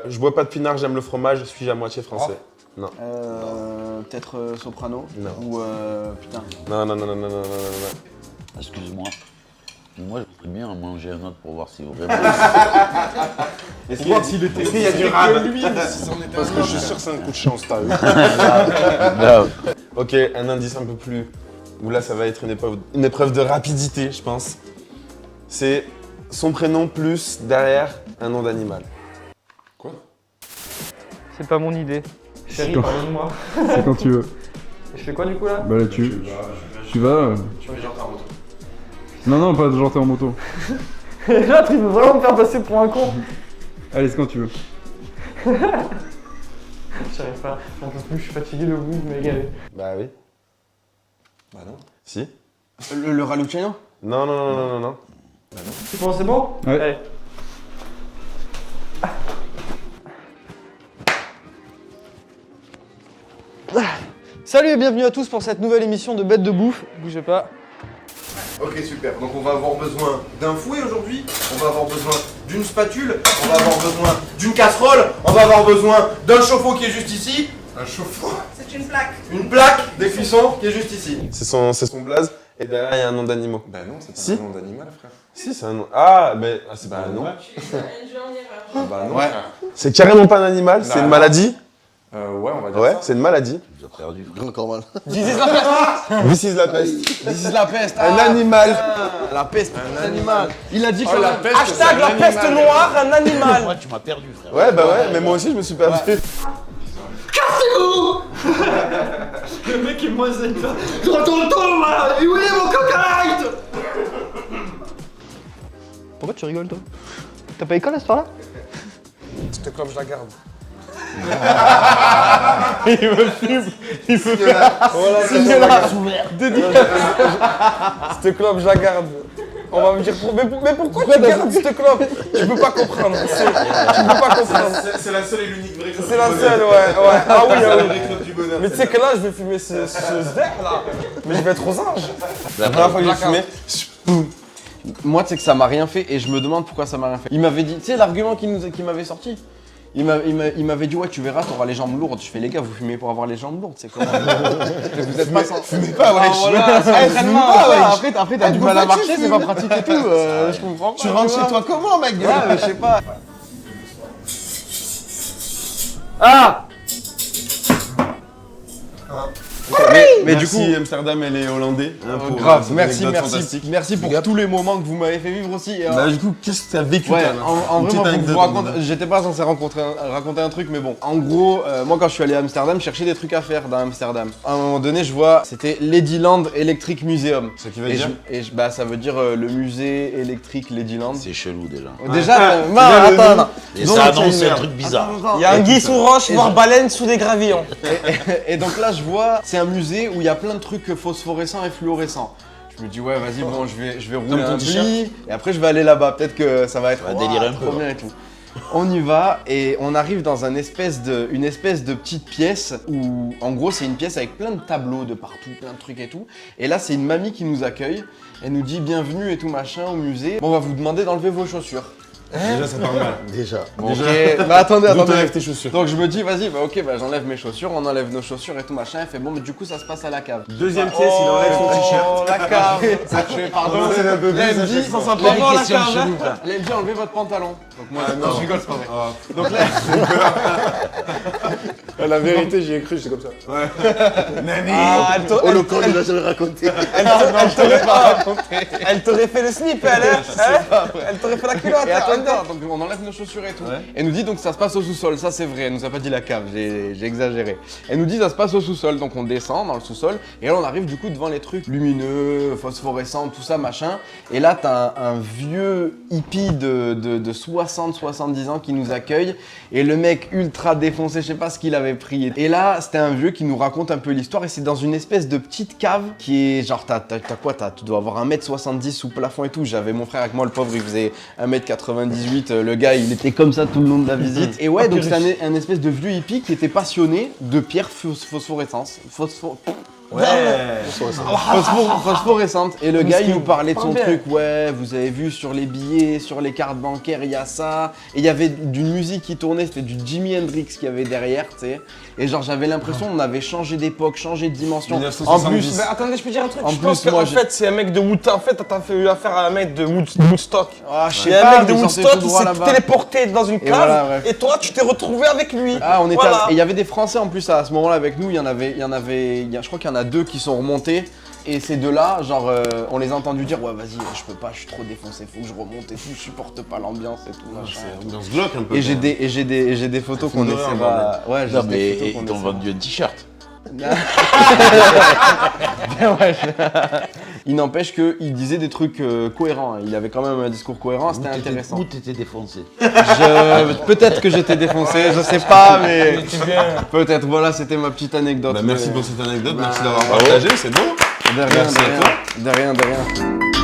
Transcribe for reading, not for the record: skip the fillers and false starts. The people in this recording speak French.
Je bois pas de pinard, j'aime le fromage, suis-je à moitié français? Non. Peut-être Soprano? Non. Ou putain. Non. Excuse-moi. Moi, j'aimerais bien en manger un autre pour voir si vraiment. Est-ce qu'il y a du rab? Parce que je suis sûr que c'est un coup de chance, t'as vu. Ok, un indice un peu plus. Où là, ça va être une épreuve de rapidité, je pense. C'est son prénom plus derrière un nom d'animal. Quoi? C'est pas mon idée. Chérie, pardonne-moi. C'est quand tu veux. Je fais quoi du coup là? Bah là, tu vas. Non, pas de genre t'es en moto. Et là, tu veux vraiment me faire passer pour un con. Allez, c'est quand tu veux. J'arrive pas, j'en peux plus, je suis fatigué de vous, vous m'avez égalé. Bah oui. Bah non. Si? Le Raluciano? Non. C'est bon, c'est bon? Ouais. Allez. Salut et bienvenue à tous pour cette nouvelle émission de Bête de Bouffe. Bougez pas. Ok, super. Donc on va avoir besoin d'un fouet aujourd'hui, on va avoir besoin d'une spatule, on va avoir besoin d'une casserole, on va avoir besoin d'un chauffe-eau qui est juste ici. Un chauffe-eau? C'est une plaque. Une plaque des cuissons qui est juste ici. C'est son blaze. Et derrière, il y a un nom d'animal. Bah non, c'est pas Si. un nom d'animal, frère. Si, c'est un nom. Ah, mais c'est pas un nom. Je suis en erreur. Bah non, Ouais. frère. C'est carrément pas un animal, c'est une maladie. Ouais, on va dire Ouais, ça. c'est une maladie. Tu as perdu. Encore mal. This is la peste. This is la peste. Un animal. La peste, un animal. Il a dit que la peste, c'est Hashtag un la peste animal. noire, un animal. Moi, tu m'as perdu, frère. Ouais, bah ouais, mais moi aussi je me suis perdu. Le mec est moins zen. Je retourne le tour là. Et où est mon cocaïne? Pourquoi tu rigoles toi? T'as pas école à ce soir-là? Cette clope, je la garde. Cette clope, je la garde. On va me dire, mais pourquoi tu gardes cette clope? Tu peux pas comprendre. Tu peux pas comprendre. C'est la seule et l'unique vraie clope. C'est la seule, ouais. Ah oui, ah oui. vraie clope du bonheur. Mais tu sais que là, je vais fumer ce zère là. Mais je vais être aux anges. La première fois que j'ai fumé, Moi, tu sais que ça m'a rien fait et je me demande pourquoi ça m'a rien fait. Il m'avait dit, tu sais, l'argument qu'il m'avait sorti. Il m'avait dit, ouais, tu verras, t'auras les jambes lourdes. Je fais, les gars, vous fumez pour avoir les jambes lourdes, c'est quoi? Vous êtes pas sans. fumez pas, ouais. Après, t'as du mal à marcher, c'est pas pratique et tout. Je comprends pas. Tu rentres chez toi comment, mec? Ouais, mais je sais pas. Ah! Mais du coup. Merci Amsterdam et les Hollandais. Pour Grave, cette merci anecdote fantastique. pour tous les moments que vous m'avez fait vivre aussi. Et, Bah du coup, qu'est-ce que t'as vécu ouais, toi, là en Une vrai, petite moi, pour anecdote, vous raconter, j'étais pas censé raconter un truc, mais bon. En gros, moi quand je suis allé à Amsterdam, je cherchais des trucs à faire dans Amsterdam. À un moment donné, je vois, c'était Ladyland Electric Museum. Ce qui veut dire Bah, ça veut dire le musée électrique Ladyland. C'est chelou déjà. Déjà, attends. Et Donc, ça annonce c'est- un truc bizarre. Il y a un Guy sous roche, voire baleine sous des gravillons. Et donc là, je vois, c'est un musée où il y a plein de trucs phosphorescents et fluorescents. Je me dis, ouais, vas-y, bon, je vais rouler ton un t-shirt. pli, et après, je vais aller là-bas. Peut-être que ça va être Ça va délirer un trop peu, bien et tout. On y va et on arrive dans une espèce de petite pièce où, en gros, c'est une pièce avec plein de tableaux de partout, plein de trucs et tout. Et là, c'est une mamie qui nous accueille. Elle nous dit, bienvenue et tout machin au musée. Bon, on va vous demander d'enlever vos chaussures. Déjà, ça part mal. Déjà. Bon, ok, bah attendez. D'où t'enlèves tes chaussures. Donc je me dis, vas-y, bah ok, bah j'enlève mes chaussures, on enlève nos chaussures et tout machin. Elle fait, bon, mais du coup, ça se passe à la cave. Deuxième pièce, il enlève son t-shirt. Oh, la cave. Je fais, pardon, C'est un peu Là, elle me plus, dit, ça ça fait s'appelle Comment la question cave, chelou, hein? frère. Elle me dit, enlevez votre pantalon. Donc moi, non, je rigole, c'est pas vrai. Oh. Donc là, La vérité, j'y ai cru, c'est comme ça. Ah, Oh, le con, il va se le raconter. elle t'aurait fait le slip, elle, hein? Elle t'aurait fait la culotte. et attends, donc on enlève nos chaussures et tout. Elle nous dit, donc ça se passe au sous-sol, ça c'est vrai, elle nous a pas dit la cave, j'ai exagéré. Elle nous dit, ça se passe au sous-sol, donc on descend dans le sous-sol, et là on arrive du coup devant les trucs lumineux, phosphorescents, tout ça, machin. Et là, t'as un vieux hippie de 60-70 ans qui nous accueille, et le mec ultra défoncé, je sais pas ce qu'il avait pris. Et là, c'était un vieux qui nous raconte un peu l'histoire, et c'est dans une espèce de petite cave qui est genre, t'as quoi, tu dois avoir 1m70 sous plafond et tout. J'avais mon frère avec moi, le pauvre, il faisait 1m98, le gars, il était comme ça tout le long de la visite. Et ouais, donc c'était un espèce de vieux hippie qui était passionné de pierres phosphorescentes. Ouais. Phosphorescente. Et le gars, il nous parlait de son bien. truc. Ouais, vous avez vu sur les billets, sur les cartes bancaires, il y a ça. Et il y avait d'une musique qui tournait, c'était du Jimi Hendrix qu'il y avait derrière, tu sais. Et genre, j'avais l'impression qu'on avait changé d'époque, changé de dimension. 1970. En plus, Mais attendez, je peux dire un truc. En je pense plus, moi, qu'en fait, c'est un mec de Woodstock. En fait, t'as fait affaire à un mec de Woodstock. ah, je Il sais y a pas, un mec de mais il sortait Woodstock tout qui droit s'est là-bas. téléporté dans une cave. voilà, ouais. Et toi, tu t'es retrouvé avec lui. Ah, on était Voilà. et il y avait des Français en plus à ce moment-là avec nous. Je crois qu'il y en a 2 qui sont remontés. Et ces 2-là, genre, on les a entendus dire ouais, vas-y, je peux pas, je suis trop défoncé, faut que je remonte et tout, je supporte pas l'ambiance et tout. Machin. C'est ambiance glauque un peu. Et j'ai des photos qu'on film d'horreur, essaiera. Ouais, j'ai Non, des mais photos qu'on ils t'ont essaiera. vendu un t-shirt. Ouais. Il n'empêche qu'il disait des trucs cohérents. Il avait quand même un discours cohérent, c'était intéressant. Où t'étais défoncé. Peut-être que j'étais défoncé, je sais pas, mais peut-être. Voilà, c'était ma petite anecdote. Bah, merci mais- pour cette anecdote, Bah, merci d'avoir bravo. partagé, c'est beau. De rien, Merci de à rien. toi. De rien, de rien.